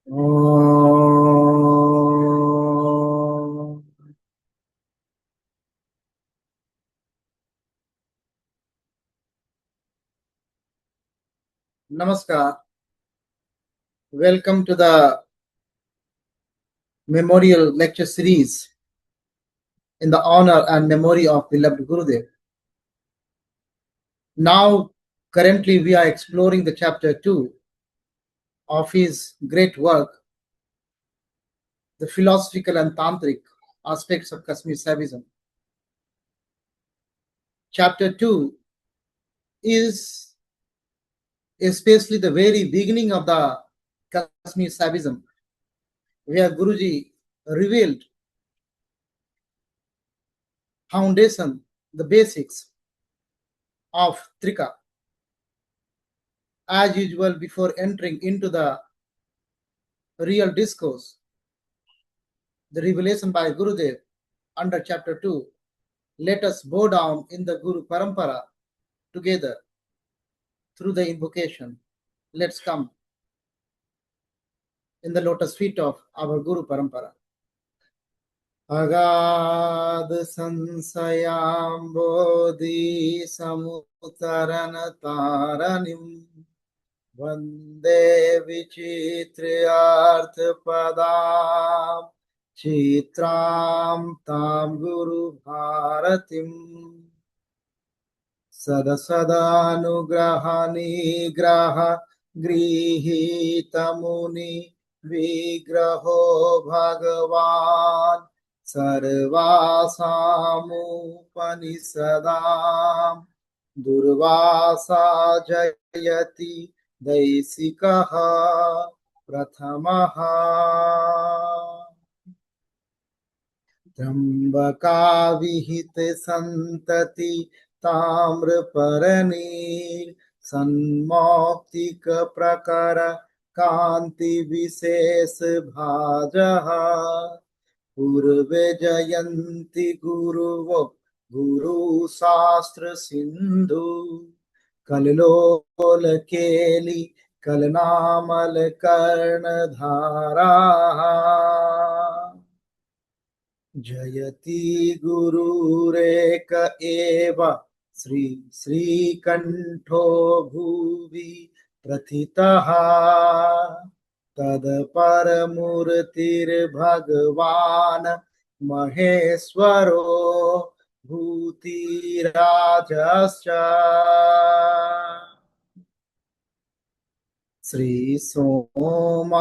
Om. Namaskar. Welcome to the memorial lecture series in the honor and memory of beloved Gurudev. Now, currently, we are exploring the chapter 2 of his great work, the philosophical and tantric aspects of Kashmir Shaivism. Chapter 2 is especially the very beginning of the Kashmir Shaivism, where Guruji revealed foundation, the basics of Trika. As usual, before entering into the real discourse, the revelation by Gurudev under chapter 2, let us bow down in the Guru Parampara together through the invocation. Let's come in the lotus feet of our Guru Parampara. Agad sansayam bodhi samutaran taranim Vande vichitriyarth padam chitram tam guru bharatim sadasada graha grihitamuni vigraho bhagavan sarvasamupanissadam durvasa jayati Daisikaha Pratamaha Trambaka Vihite Santati Tamra Paranir Sanmoktika Prakara Kanti Vises Bhajaha Purve Jayanti Guru Sastra Sindhu कललोल केली कलनामल कर्णधारा जयति गुरुरेक एव श्री श्रीकण्ठो भुवि प्रथितः तत्परमूर्तिर्भगवान् महेश्वरो भूतिराजश्च श्री सोमानंद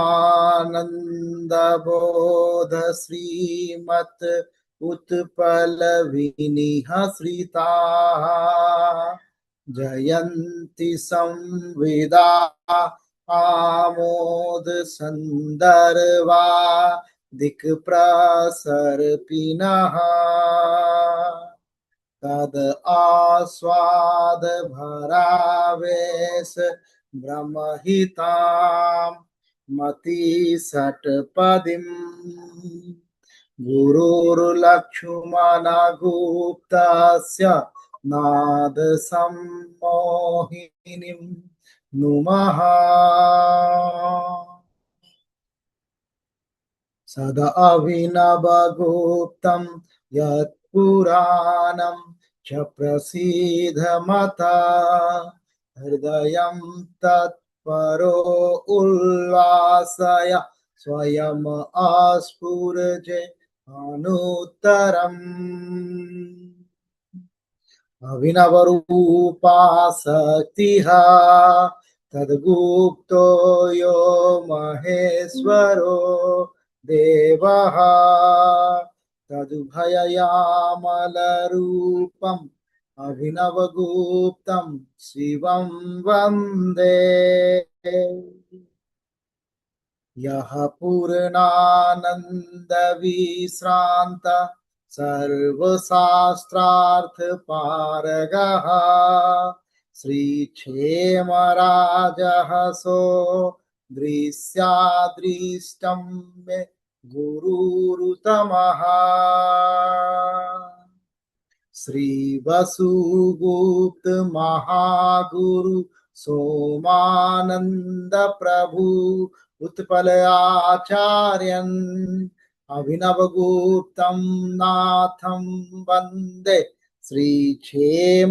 बोध श्रीमत उत्पल विनिहश्रिता जयंती संविदा आमोद संदर्वा दिक् प्रसर्पिणः तद आस्वाद भरावेश ब्रह्महितां मति सटपदिं गुरुर्लक्ष्मण गुप्तस्य नाद सम्मोहिनीं नुमः सदा अभिनवगुप्तं यत् पुराणं च प्रसीदमता हृदयं तत्परो उल्लासय स्वयम् आस्फुरजे अनुत्तरम् अभिनवरूपा शक्तिः तद्गुप्तो यो महेश्वरो देवः तदुभययामलरूपम् अभिनवगुप्तं शिवं वन्दे यः पूर्णानन्दविश्रान्त सर्वशास्त्रार्थपारगः श्रीक्षेमराजः सो दृश्यादृष्टं मे गुरुरुतमः श्री वसुगुप्त महागुरु सोमानंद प्रभु उत्पल आचार्यन् अभिनवगुप्तं नाथं वन्दे श्रीक्षेमराजश्च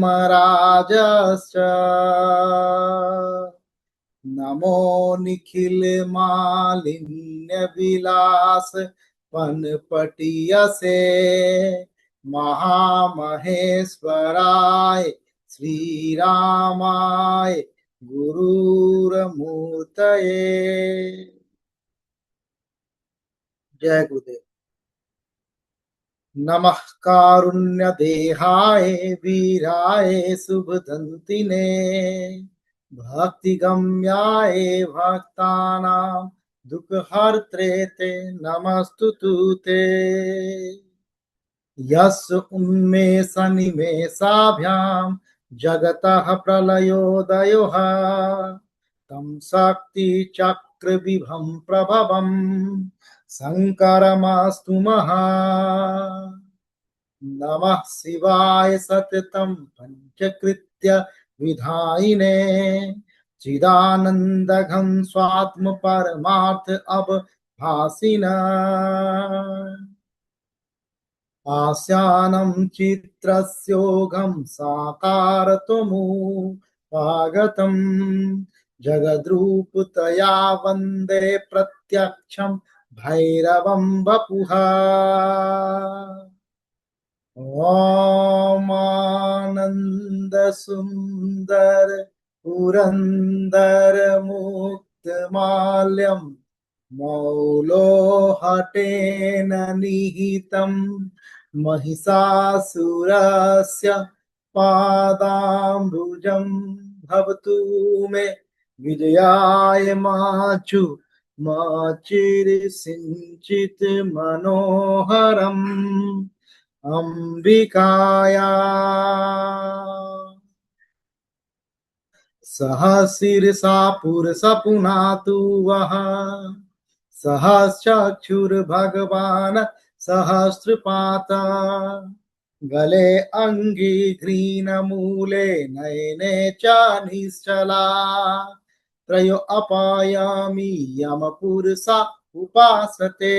नमो निखिल मालिन्य विलास पनपटियसे महामहेश्वराय श्रीरामाय गुरुरमूर्तये। जय गुरुदेव। नमः कारुण्य देहाय वीराय शुभदंतिने भक्ति गम्याय भक्तानां दुःखहर्त्रे ते नमस्तुते। यस्य उन्मेषनिमेषाभ्यां जगतः प्रलयोदयोः तं शक्तिचक्रविभं प्रभवं शङ्करमस्तु महा। नमः शिवाय सततं पंचकृत्य विधायिने चिदानन्दघं स्वात्म परमार्थ अवभासिना आस्यानं चित्रस्योघं साकारत्वमुपागतं जगद्रूपतया वन्दे प्रत्यक्षं भैरवं वपुः। ॐ आनन्द सुन्दर पुरन्दर मुक्तमाल्यं मौलोहटेन निहितं महिषासुरस्य पादाम्बुजं भवतु मे विजयाय माचु माचिरसिञ्चित् मनोहरम् अंबिकाया सहशीर्षा पुरुषा पुनातु वः सहस्रचक्षुर्भगवान् सहस्रपाता गले अंगी घ्रीणमूले नयने च निश्चला त्रयो अपायामि यमपुरुषा उपासते।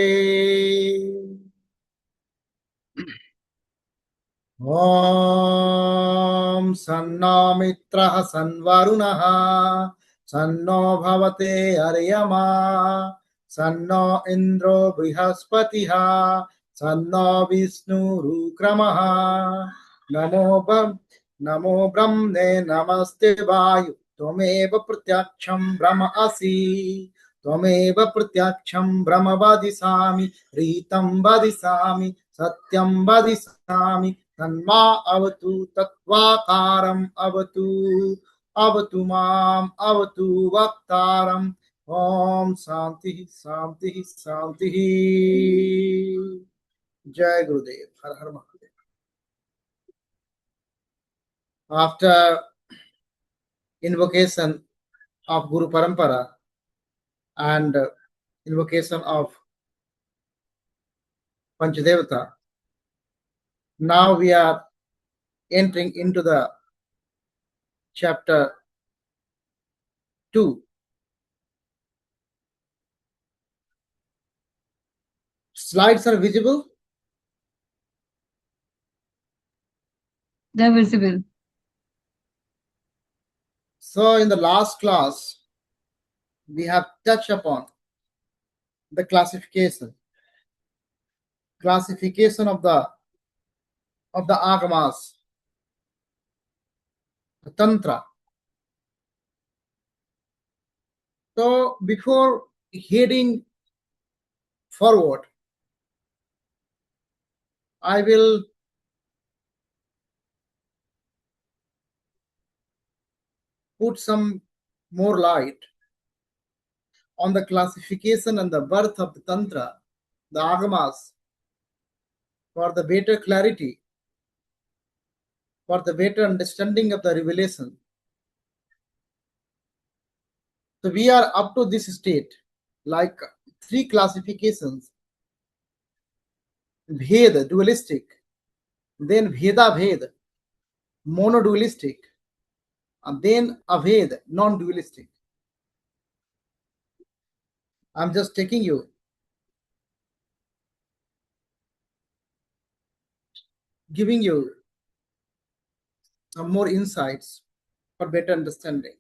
ॐ सन्नो मित्रः सन्वरुणः सन्नो भवते अर्यमा सन्नो इन्द्रो बृहस्पतिः सन्नो विष्णुरुक्रमः नमो ब्रह्मणे नमस्ते वायु त्वमेव प्रत्यक्षं ब्रह्म असि त्वमेव प्रत्यक्षं ब्रह्म वदिष्यामि रीतं वदिष्यामि सत्यं वदिष्यामि तन्मा अवतु तत्त्वाकारम् अवतु अवतु माम् अवतु वक्तारम्। ओम शांति शांति शांति। जय गुरुदेव। हर हर Mahadev. After invocation of Guru Parampara and invocation of Panchadevata, now we are entering into the chapter 2. Slides are visible? They're visible. So in the last class, we have touched upon the classification of the agamas, the tantra. So before heading forward, I will put some more light on the classification and the birth of the tantra, the agamas, for the better clarity, for the better understanding of the revelation. So we are up to this state, like 3 classifications: Bhed, dualistic, then Veda Bhed, monodualistic, and then Aved, non-dualistic. I'm just taking you, giving you more insights for better understanding.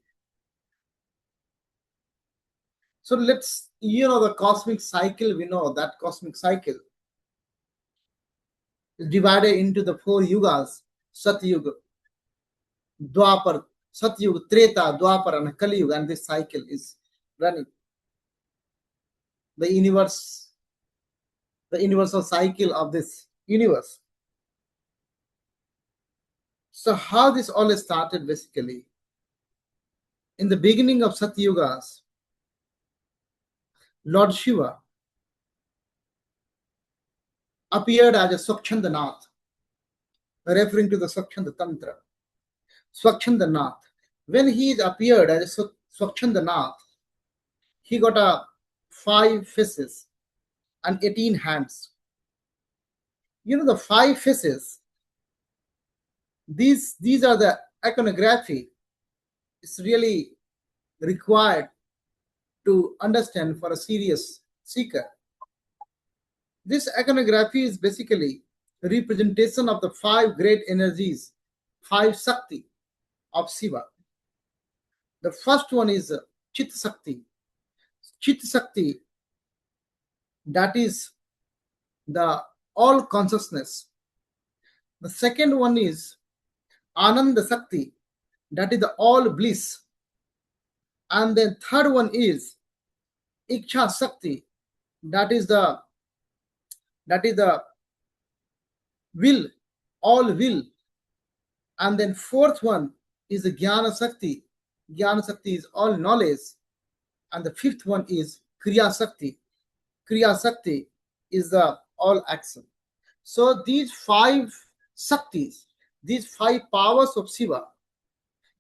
So let's, the cosmic cycle, we know that cosmic cycle is divided into the 4 yugas: Satyuga, Dwapar, Satyuga, Treta, Dwapar, and Kali Yuga, and this cycle is running. The universe, the universal cycle of this universe. So how this all started basically? In the beginning of Satyugas, Lord Shiva appeared as a Swachandanath, referring to the Swachanda Tantra. Swachandanath. When he appeared as a Swachandanath, he got 5 faces and 18 hands. The 5 faces, these are the iconography. It's really required to understand for a serious seeker. This iconography is basically a representation of the 5 great energies, 5 Shakti of Shiva. The first one is Chit Shakti. Chit Shakti, that is the all consciousness. The second one is Ananda Shakti, that is the all bliss. And then third one is Iksha Shakti, that is the will, all will. And then fourth one is the Jnana Shakti. Jnana Shakti is all knowledge. And the fifth one is Kriya Shakti. Kriya Shakti is the all action. So these 5 Shaktis, these 5 powers of Shiva,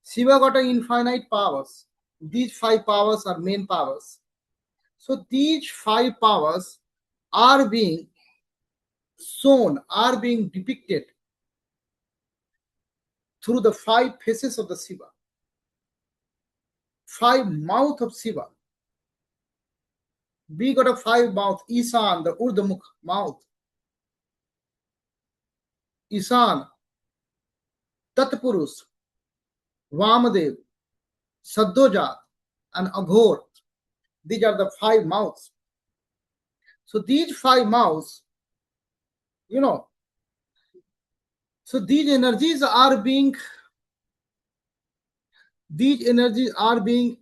Shiva got infinite powers. These 5 powers are main powers. So these 5 powers are being shown, are being depicted through the 5 faces of the Shiva, 5 mouth of Shiva. We got a 5 mouth: Isan, the Urdhmukh mouth, Isan, Tatpurush, Vamadev, Saddhojat, and Aghor. These are the 5 mouths. So these 5 mouths, so these energies are being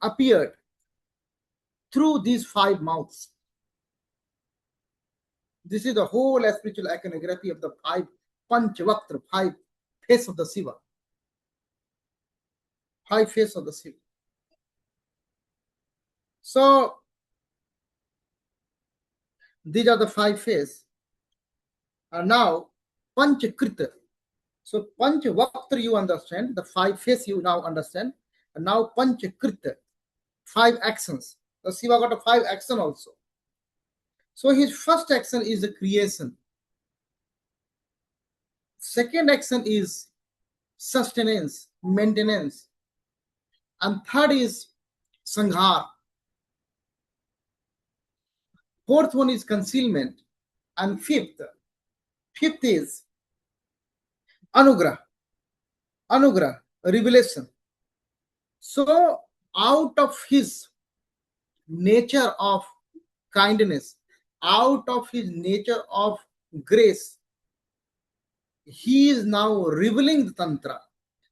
appeared through these 5 mouths. This is the whole spiritual iconography of the 5 Panchavaktra, 5 face of the Shiva. 5 face of the Shiva. So these are the 5 face. And now Panchakrita. So Panchavaktra you understand, the 5 face you now understand. And now Panchakrita, 5 actions. The Shiva got a 5 action also. So his first action is the creation. Second action is sustenance, maintenance. And third is sanghar. Fourth one is concealment. And fifth is anugrah, revelation. So out of his nature of kindness, out of his nature of grace, he is now revealing the Tantra.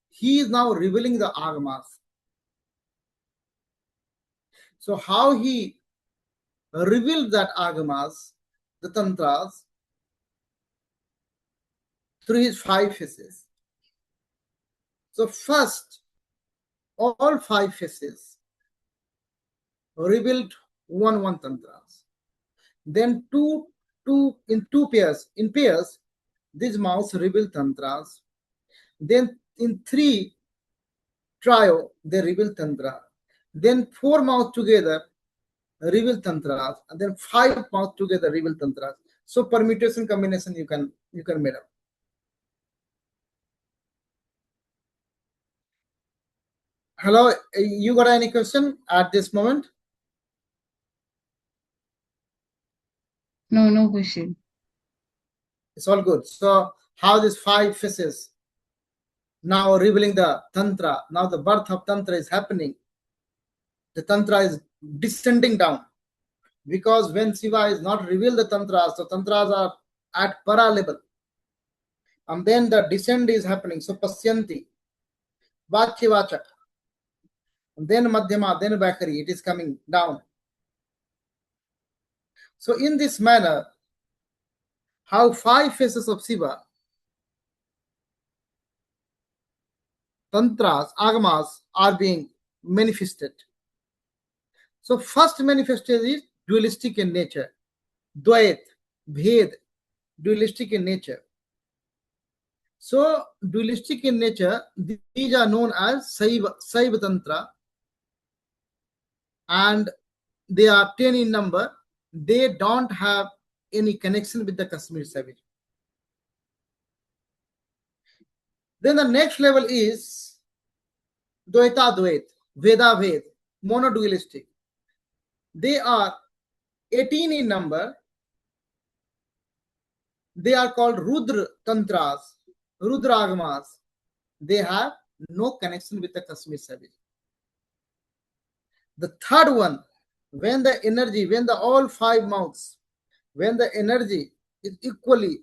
He is now revealing the Agamas. So how he revealed that Agamas, the Tantras, through his 5 faces. So first, all 5 faces revealed one Tantras. Then in pairs, these mouths reveal Tantras. Then in 3 trio, they reveal Tantra. Then 4 mouths together reveal Tantras. And then 5 mouths together reveal Tantras. So permutation combination you can make up. Hello, you got any question at this moment? No question. It's all good. So how these 5 faces now revealing the Tantra, now the birth of Tantra is happening. The Tantra is descending down. Because when Shiva is not revealed the Tantras, the Tantras are at para level. And then the descent is happening. So Pasyanti, Vachivachak, and then Madhyama, then Vakari, it is coming down. So in this manner, how 5 faces of Shiva, Tantras, Agamas are being manifested. So first manifestation is dualistic in nature. Dvait, Bhed, dualistic in nature. So dualistic in nature, these are known as Saiva Tantra, and they are 10 in number. They don't have any connection with the Kashmir savage. Then the next level is Dvaita Dvait, Veda Ved, monodualistic. They are 18 in number. They are called Rudra Tantras, Rudra Agamas. They have no connection with the Kashmir savage. The third one, when the energy, when the all 5 mouths, when the energy is equally,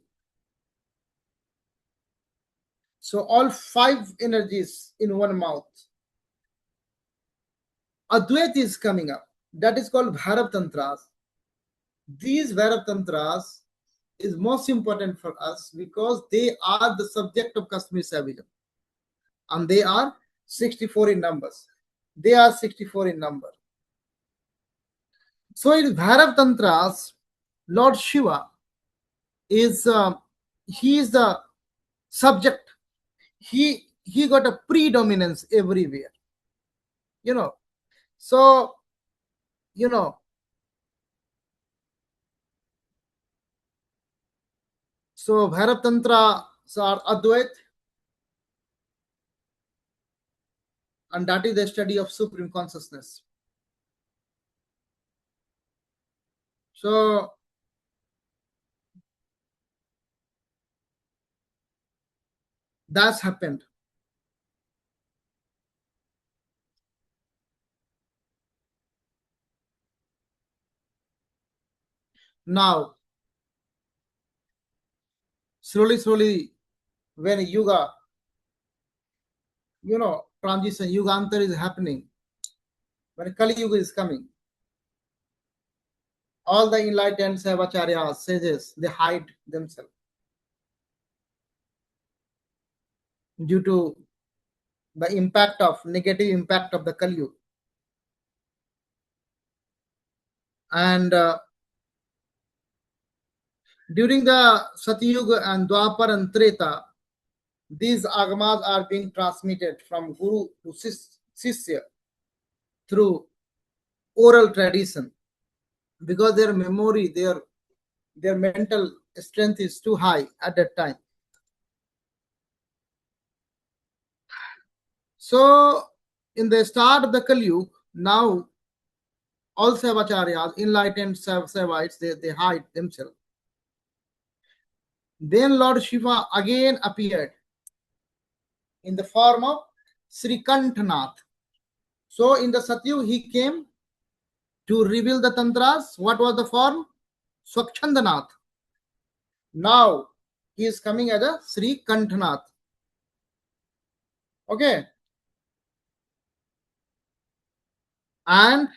so all 5 energies in one mouth, Advait is coming up. That is called Bhairav Tantras. These Bhairav Tantras is most important for us because they are the subject of Kashmir Savagism. And they are 64 in numbers. They are 64 in number. So in Bhairav Tantras, Lord Shiva is he is the subject. He got a predominance everywhere. So so Bhairav Tantra are Advait, and that is the study of supreme consciousness. So that's happened. Now, slowly, when Yuga, transition, Yugantar is happening, when Kali Yuga is coming, all the enlightened Savacharyas, sages, they hide themselves due to the negative impact of the Kali Yuga. And during the Satyuga and Dwapar and Treta, these agamas are being transmitted from Guru to Sishya through oral tradition, because their memory, their mental strength is too high at that time. So in the start of the Kali Yuga, now all Savacharyas, enlightened Savayites, they hide themselves. Then Lord Shiva again appeared in the form of Sri Kanthanath. So in the Satyuga, he came to reveal the Tantras. What was the form? Swakchandanath. Now he is coming as a Sri Kanthanath. Okay. And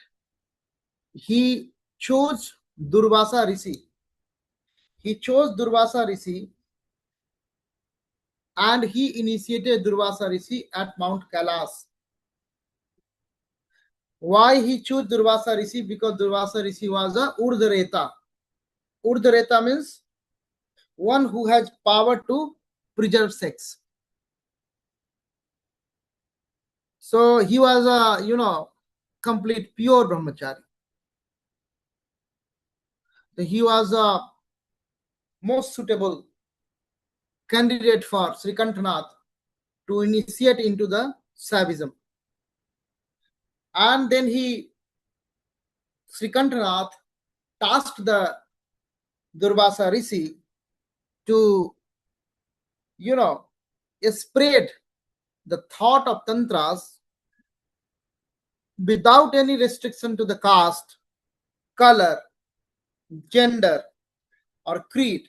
he chose Durvasa Rishi. He chose Durvasa Rishi, and he initiated Durvasa Rishi at Mount Kailas. Why he chose Durvasa Rishi? Because Durvasa Rishi was a Urdhareta. Urdhareta means one who has power to preserve sex. So he was a complete pure brahmachari. So he was a most suitable candidate for Sri Kanthanath to initiate into the Shaivism. And then Sri Kanthanath tasked the Durvasa Rishi to, spread the thought of tantras without any restriction to the caste, color, gender, or creed.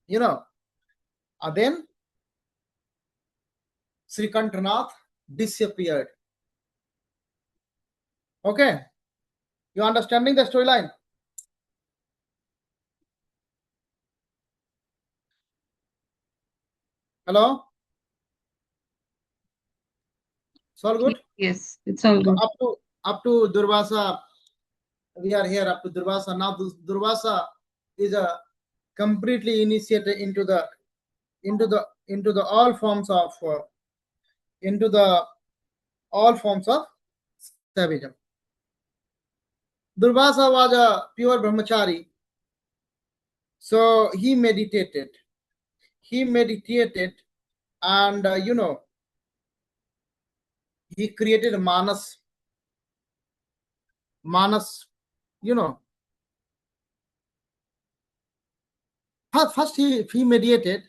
And then Sri Kantranath disappeared. Okay, you understanding the storyline? Hello? It's all good? Yes, it's all So good. up to Durvasa, we are here up to Durvasa. Now Durvasa is a completely initiated into the all forms of savagism. Durvasa was a pure brahmachari, so he meditated. And he created manas. First he mediated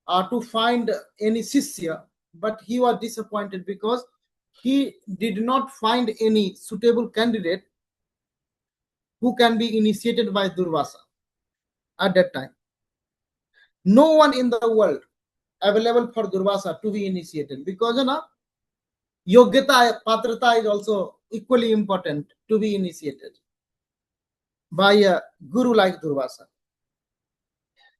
to find any sishya, but he was disappointed because he did not find any suitable candidate who can be initiated by Durvasa at that time. No one in the world available for Durvasa to be initiated, because yogyata, patrata is also equally important to be initiated by a guru like Durvasa.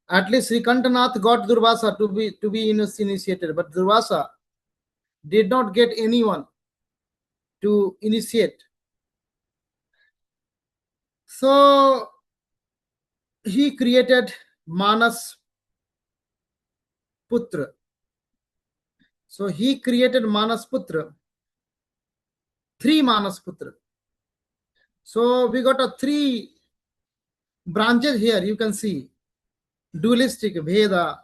At least Sri Kantanath got Durvasa to be initiated, but Durvasa did not get anyone to initiate. So he created Manas Putra. So he created Manas Putra, 3 Manas Putra. So we got a 3 branches here. You can see dualistic Veda,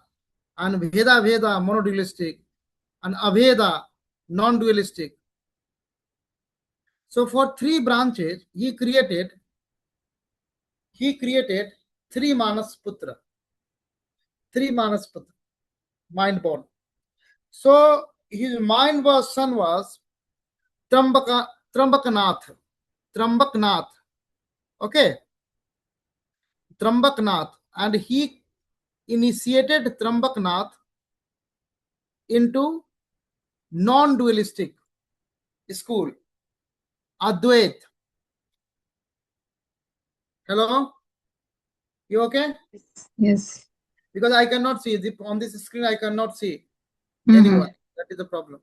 and Veda monodualistic, and Aveda non-dualistic. So for 3 branches, he created 3 Manas Putra. 3 Manas Putra, mind born. So his son was Trambaknath. Okay, Trambaknath, and he initiated Trambaknath into non-dualistic school, Advait. Hello, you okay? Yes. Because I cannot see on this screen. I cannot see Mm-hmm. anyone. That is the problem.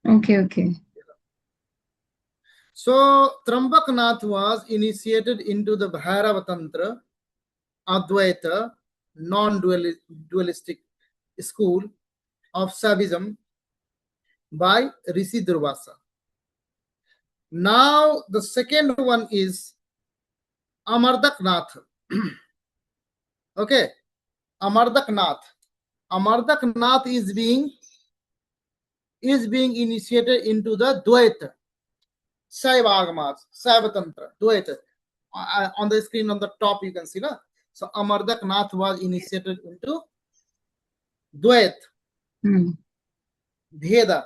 Okay. So Trambaknath was initiated into the Bhairava Tantra, Advaita, non-dualistic school of Shaivism by Rishi Durvasa. Now the second one is Amardaknath. Okay, Amardaknath. Amardaknath is being initiated into the Dvaita, Shaiva Agamas, Shaiva Tantra, Dvaita. On the screen on the top you can see, na? So Amardaknath was initiated into Dvait, Bheda.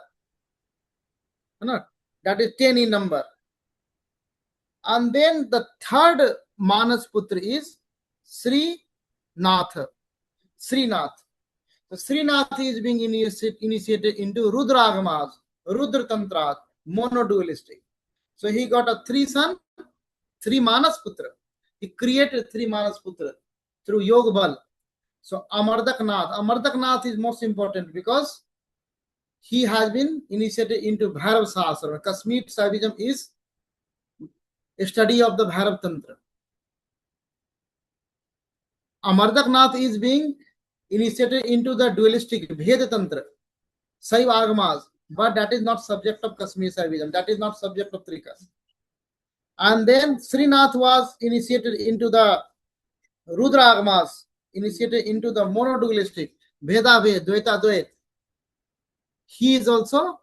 That is 10 in number. And then the third Manas Putra is Srinath. So Srinath is being initiated into Rudragamas, Rudra Tantras, monodualistic. So he got a 3 son, 3 Manas Putra. He created 3 Manas Putra through Yoga Bal. So Amardaknath is most important because he has been initiated into Bhairav Sahasrama. Kashmir Shaivism is a study of the Bhairav Tantra. Amardaknath is being initiated into the dualistic Veda Tantra, Saiva Agamas, but that is not subject of Kashmir Shaivism. That is not subject of Trikas. And then Srinath was initiated into the Rudra Agamas, initiated into the monodualistic Veda Ved, Dvaita Dvait. He is also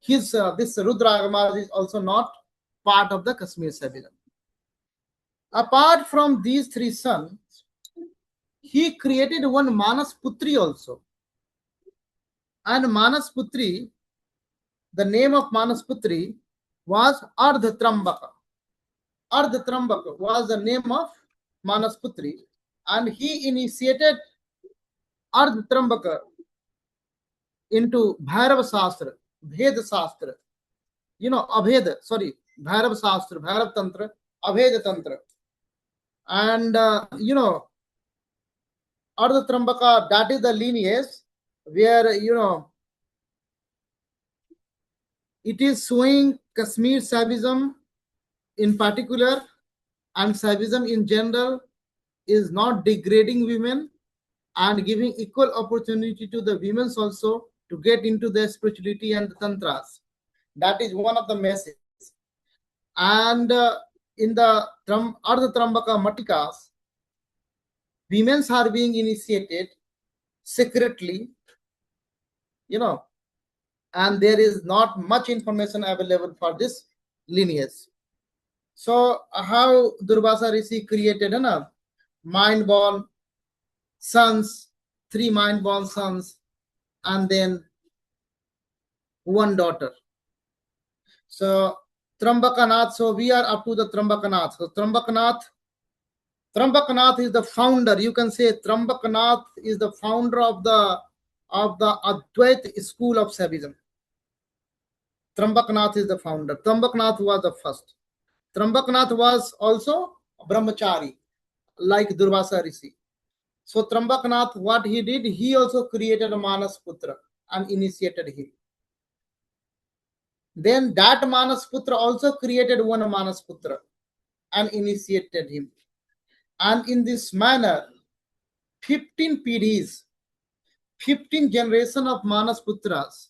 this Rudra Agamas is also not part of the Kashmir Shaivism. Apart from these three sons, he created one Manas Putri also. And Manas Putri, the name of Manas Putri was Ardha Trambaka. Ardha Trambaka was the name of Manas Putri, and he initiated Ardha Trambaka into Bhairava Shastra, Bheda Shastra. You know, Abheda, sorry, Bhairav Shastra, Bhairav Tantra, Abheda Tantra. And, you know, Ardha Trambaka, that is the lineage where, you know, it is showing Kashmir Shavism in particular and Shavism in general is not degrading women and giving equal opportunity to the women also to get into their spirituality and the tantras. That is one of the messages. And in the Ardha Trambaka Matikas, women are being initiated secretly, you know, and there is not much information available for this lineage. So how Durvasa Rishi created mind-born sons, 3 mind-born sons, and then 1 daughter. So Trambakanath, so we are up to the Trambakanath. So Trambakanath is the founder. You can say Trambakanath is the founder of the Advait school of Shaivism. Trambakanath is the founder. Trambakanath was the first. Trambakanath was also a brahmachari, like Durvasa Rishi. So Trambakanath, what he did, he also created a Manas Putra and initiated him. Then that Manas Putra also created one Manas Putra and initiated him. And in this manner, 15 PDs, 15 generation of Manas Putras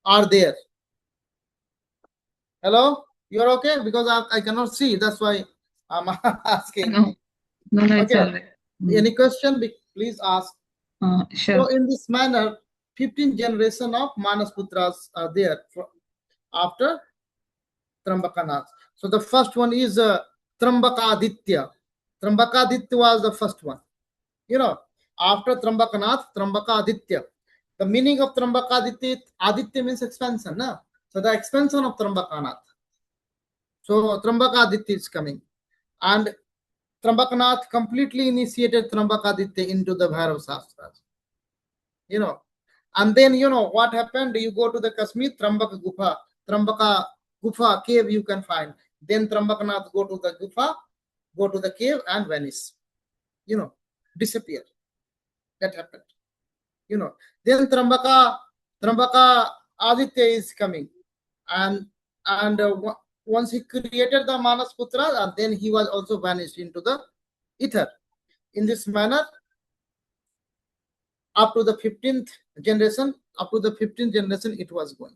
are there. Hello? You're okay? Because I cannot see. That's why I'm asking. No, it's all right. Any question? Please ask. Sure. So in this manner, 15 generation of Manas Putras are there after Trambakanath. So the first one is Trambakaditya. Trambakaditya was the first one. You know, after Trambakanath, Trambakaditya. The meaning of Trambakaditya, Aditya means expansion. Na? So the expansion of Trambakanath. So Trambakaditya is coming. And Trambakanath completely initiated Trambakaditya into the Bhairav Shastras. You know, and then, you know, what happened? You go to the Kashmir, Trambaka Gufa cave you can find. Then Trambakanath go to the Gufa, go to the cave and vanish. You know, disappear. That happened. You know, then Trambaka Aditya is coming. And once he created the Manas Putra, then he was also vanished into the ether. In this manner, up to the 15th generation, it was going.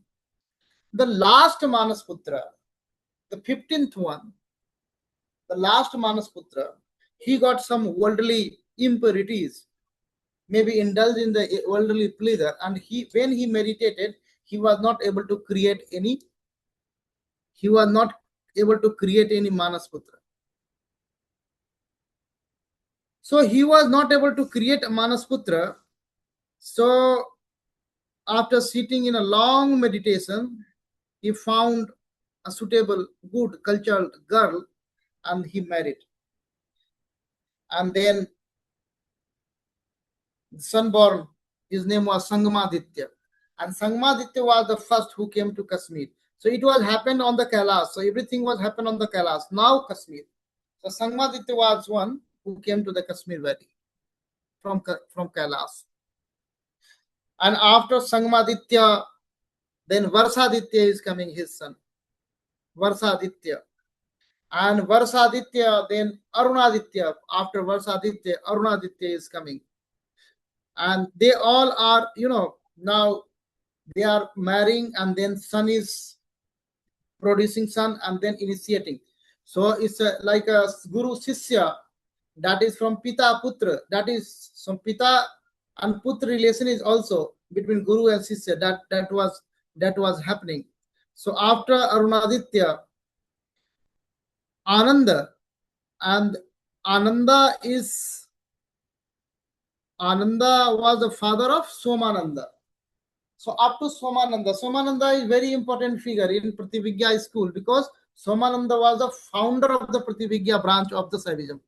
The last Manas Putra, the 15th one, the last Manas Putra, he got some worldly impurities, maybe indulged in the worldly pleasure, and when he meditated, he was not able to create any Manas Putra. So he was not able to create a Manas Putra. So after sitting in a long meditation, he found a suitable, good, cultured girl, and he married. And then the son born, his name was Sangamaditya. And Sangamaditya was the first who came to Kashmir. So it was happened on the Kailash. So everything was happened on the Kailash. Now Kashmir. So Sangamaditya was one who came to the Kashmir Valley from Kailash. And after Sangamaditya, then Varsaditya is coming, his son. Varsaditya. And Varsaditya, then Arunaditya. After Varsaditya, Arunaditya is coming. And they all are, you know, now they are marrying, and then son is producing son and then initiating. So it's like a Guru Sishya, that is from Pita Putra. That is some Pita and Putra relation is also between Guru and Sishya. That was happening. So after Ananda, and Ananda was the father of Somananda. So up to Somananda is very important figure in Prativigya school, because Somananda was the founder of the Prativigya branch of the Shaivism,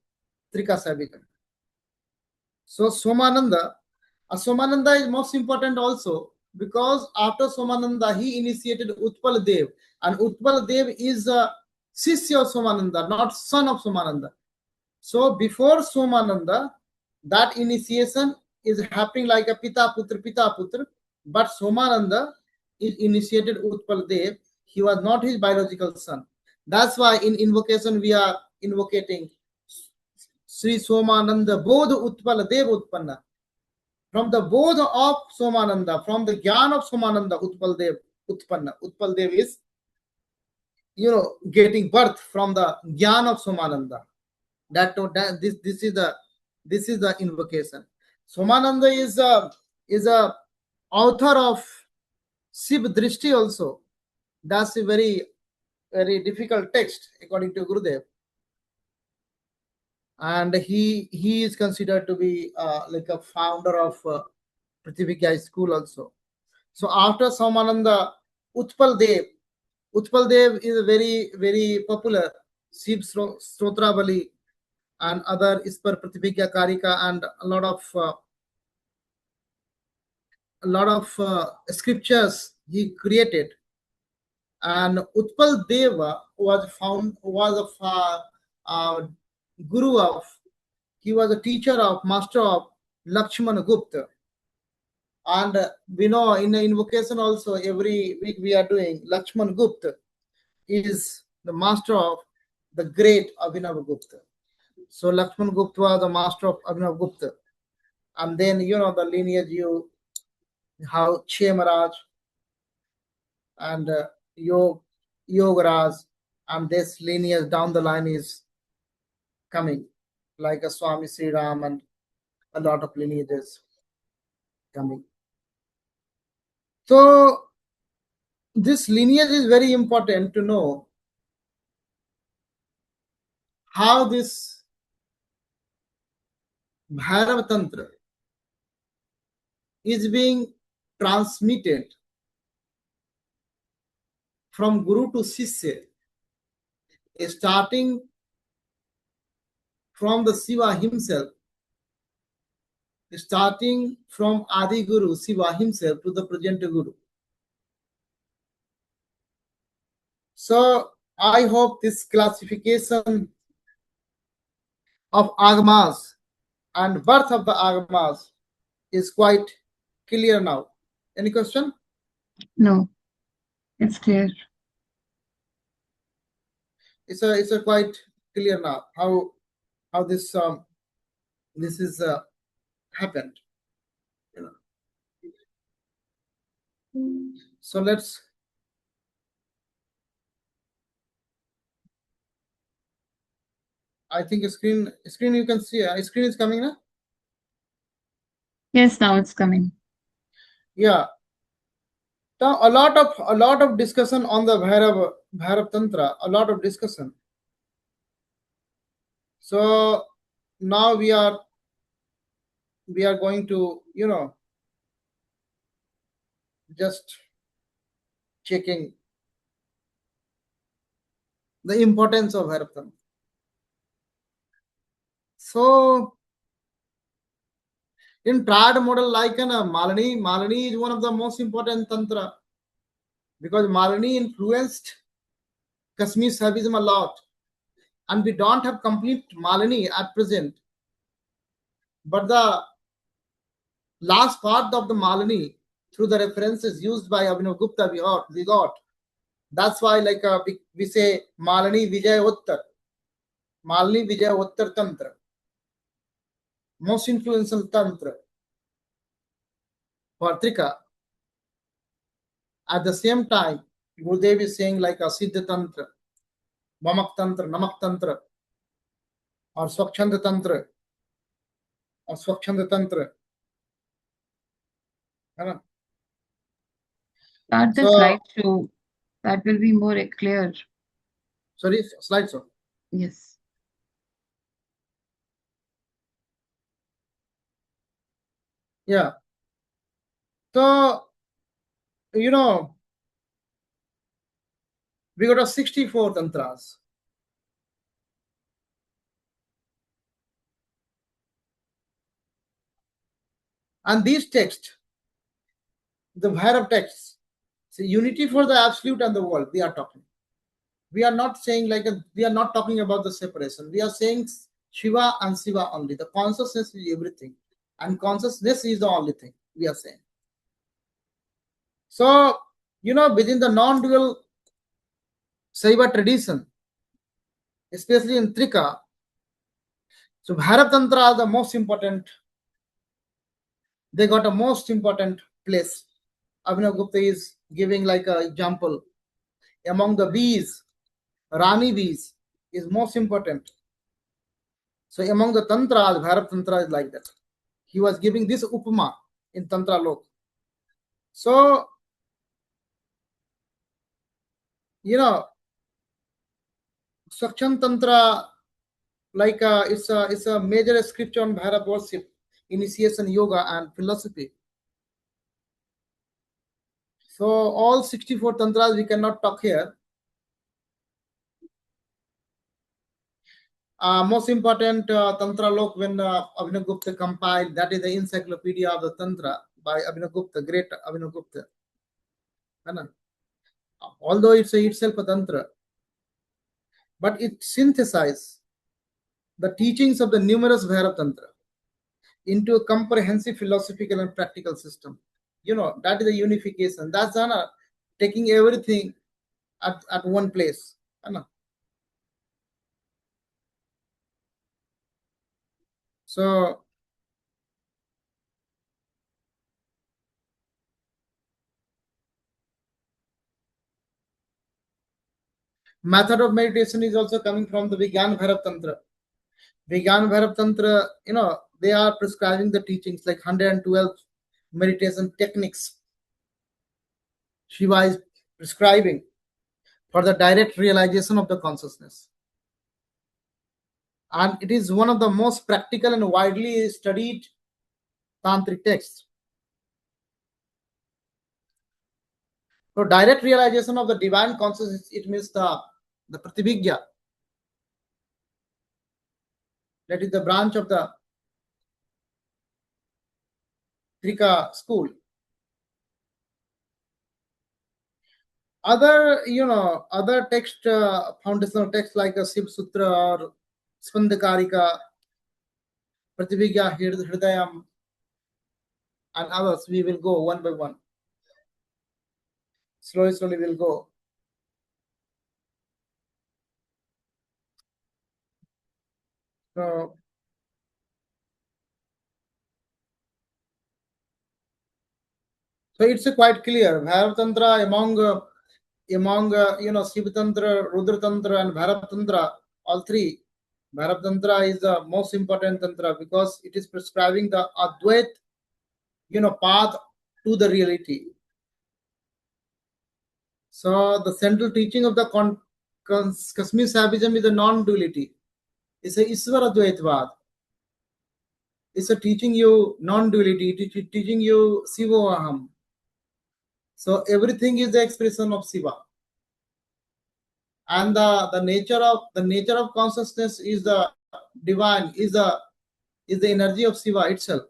Trika Shaivism. So Somananda is most important also, because after Somananda he initiated Utpal Dev, and Utpal Dev is a Sisya of Somananda, not son of Somananda. So before Somananda, that initiation is happening like a Pita Putra, but Somananda is initiated Utpal Dev. He was not his biological son. That's why in invocation we are invocating Sri Somananda Bodh Utpal Dev Utpanna. From the Bodh of Somananda, from the Gyan of Somananda, Utpal Dev Utpanna. Utpal Dev is, getting birth from the Gyan of Somananda. This is the invocation. Somananda is a author of Shiv Drishti also. That's a very very difficult text according to Gurudev, and he is considered to be like a founder of Prithivigya school also. So after Somananda, Utpal Dev is a very very popular Shiv Srotravali and other Ispar Prativigya Karika, and a lot of scriptures he created. And Utpal Deva was a guru of, he was a teacher of, master of Lakshmana Gupta. And we know in the invocation also every week we are doing Lakshman Gupta is the master of the great Abhinav Gupta. So Lakshman Gupta was the master of Abhinav Gupta. And then the lineage you have Che Maharaj and Yogaraj, and this lineage down the line is coming, like a Swami Sri Ram and a lot of lineages coming. So this lineage is very important to know how this Bhairav Tantra is being transmitted from Guru to Sisya, starting from the Shiva himself, starting from Adi Guru, Shiva himself, to the present Guru. So I hope this classification of Agamas and birth of the Agamas is quite clear now. Any question? No, it's clear. It's a quite clear now how this is happened. So let's. I think a screen you can see. A screen is coming now. Yes, now it's coming. Yeah. Now a lot of discussion on the Bhairav Tantra. A lot of discussion. So now we are going to just checking the importance of Bhairav Tantra. So in triad model, like Malini is one of the most important tantra, because Malini influenced Kasmir Shavism a lot, and we don't have complete Malini at present. But the last part of the Malini, through the references used by Abhinav Gupta, we got. That's why we say Malini Vijayottar Tantra, most influential tantra for Trika. At the same time, Gurudev is saying like a Siddha Tantra, Mamak Tantra, Namak Tantra, or Swachanda Tantra, or Swachanda Tantra. Start the So, slideshow. That will be more clear. sorry, slideshow. Yes. Yeah. So, you know, we got a 64 tantras. And these texts, the Bhairav texts, so unity for the absolute and the world, we are talking. We are not saying we are not talking about the separation. We are saying Shiva and Siva only. The consciousness is everything. And consciousness is the only thing we are saying. So, within the non-dual Saiva tradition, especially in Trika, so Bharat Tantra are the most important. They got a most important place. Abhinav Gupta is giving like an example. Among the bees, Rani bees is most important. So among the Tantras, Bharat Tantra is like that. He was giving this upama in Tantra Lok. So, Sakshan Tantra, like it's a major scripture on Bharat worship, initiation, yoga, and philosophy. So all 64 tantras we cannot talk here. Most important Tantra Lok when Abhinav Gupta compiled, that is the encyclopedia of the Tantra by Abhinav Gupta, great Abhinav Gupta. Although it's itself a Tantra, but it synthesizes the teachings of the numerous Bhairav Tantra into a comprehensive philosophical and practical system. That is the unification. That's taking everything at one place. So method of meditation is also coming from the Vigyan Bhairav Tantra. Vigyan Bhairav Tantra, they are prescribing the teachings like 112 meditation techniques. Shiva is prescribing for the direct realization of the consciousness. And it is one of the most practical and widely studied tantric texts. So direct realization of the divine consciousness, it means the Pratibhigya. That is the branch of the Trika school. Other text, foundational texts like a Shiv Sutra or Spandakarika, Pratibhigya, Hridayam, and others, we will go one by one. Slowly we'll go. So it's quite clear. Bhairav Tantra among Shiva Tantra, Rudra Tantra, and Bhairav Tantra, all three. Bhairav Tantra is the most important Tantra because it is prescribing the Advait, path to the reality. So the central teaching of the Kasmir Shavism is a non-duality. It's a Iswara Advaitvad. It's a teaching you non-duality. It is teaching you Sivoaham. So everything is the expression of Siva. And the nature of consciousness is the divine, is the energy of Siva itself.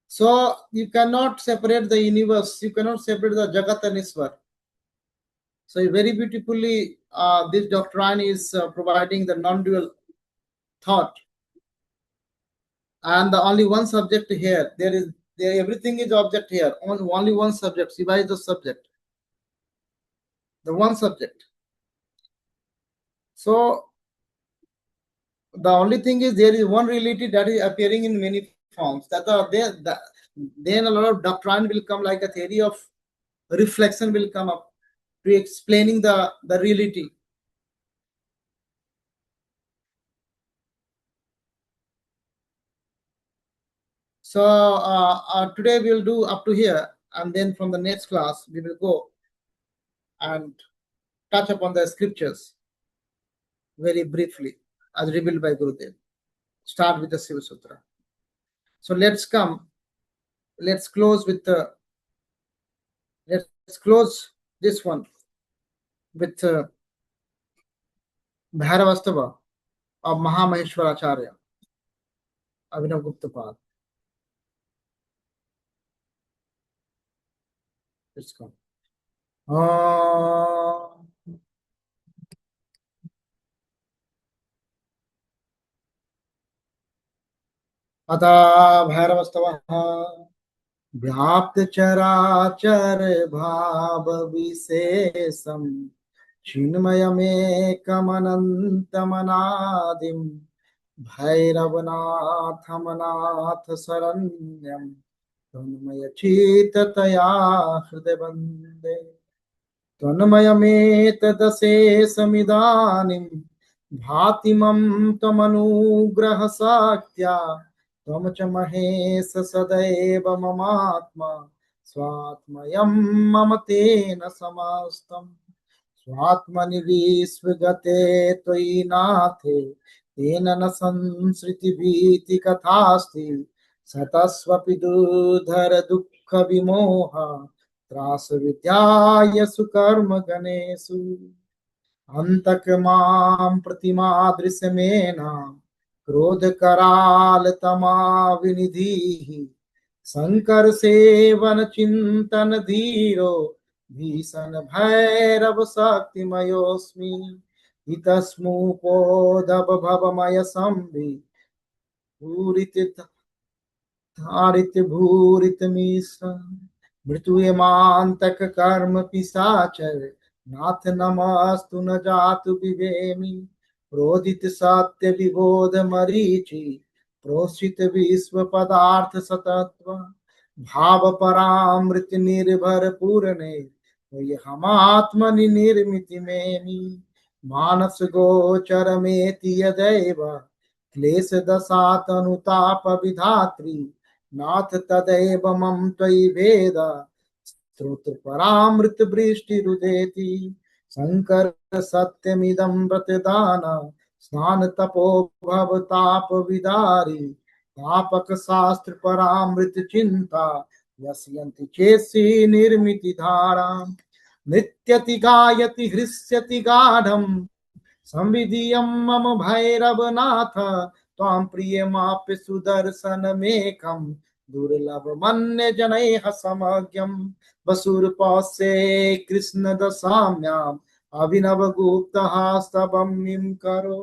So you cannot separate the universe, you cannot separate the Jagat and Iswar. So very beautifully this doctrine is providing the non-dual thought. And the only one subject here, everything is object here. Only one subject. Shiva is the subject. The one subject. So the only thing is there is one reality that is appearing in many forms. That are there. Then a lot of doctrine will come, like a theory of reflection will come up to explaining the reality. So today we will do up to here, and then from the next class we will go and touch upon the scriptures. very briefly as revealed by Gurudev. Start with the Shiva Sutra. So let's close with let's close this one with Bhairavastava of Mahamaheshwaracharya, Abhinav Guptapad. Let's go. अथा भैरवस्तवः व्याप्त चराचर भाव विशेषम चिन्मयमेकमनन्तमनादिं भैरवनाथमनाथ शरण्यं तन्मयचित्ततया हृदय वन्दे तन्मयमेतदशेषमिदानीं भाति मम त्वमनुग्रहशक्त्या त्वं च महेश सदैव ममात्मा स्वात्मयं मम तेन समस्तम् स्वात्मनि विश्वगते त्वयि नाथे तेन न संसृतिभीतिकथास्ति सतस्वपि दुर्धर दुःख विमोह त्रास विद्याय सुकर्म गणेषु अंतक मां प्रतिमा दृश्यमेन क्रोध कराल तमा विनिधिः शंकर सेवन चिंतन धीरो भीषण भैरव शक्तिमयोस्मि इतस्मुपोदभ भवमय संभि भूरित धारित भूरित मिश्र मृत्युयमांतक कर्म पिशाचर नाथ नमस्तु न जातु विवेमि प्रोदित सत्य विबोध मरीचि प्रोषित विश्व पदार्थ सतत्व भाव परामृत निर्भर पूरणे ये हमात्मनि निर्मिति मेमि मानस गोचर मेति यदैव क्लेश दशातनुताप विधात्री नाथ तदैव मम त्वयि भेद स्तोत्र परामृत वृष्टि रुदेति शंकर सत्यमिदं व्रतदान स्नान तपो भव ताप विदारी तापक शास्त्र परामृत चिंता यस्यन्ति चेसी निर्मिति धारा नृत्यति गायति हृष्यति गाढं संविधियं मम भैरवनाथ त्वां प्रियमाप्य सुदर्शनमेकं दुर्लभ मन्ये जनैः समज्ञं वसुरपास्ये कृष्ण दशाम्याम् अभिनव गुप्तः स्तवं करो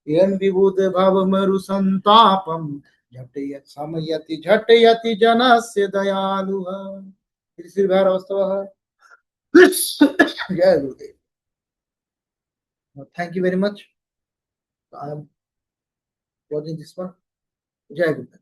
येन विबुध भव मरु संतापम झटयति समयति झटयति जनस्य दयालुः श्री भैरवस्तवः जय गुरुदेव. Thank you very much. I am closing this one. Jai Gurudev.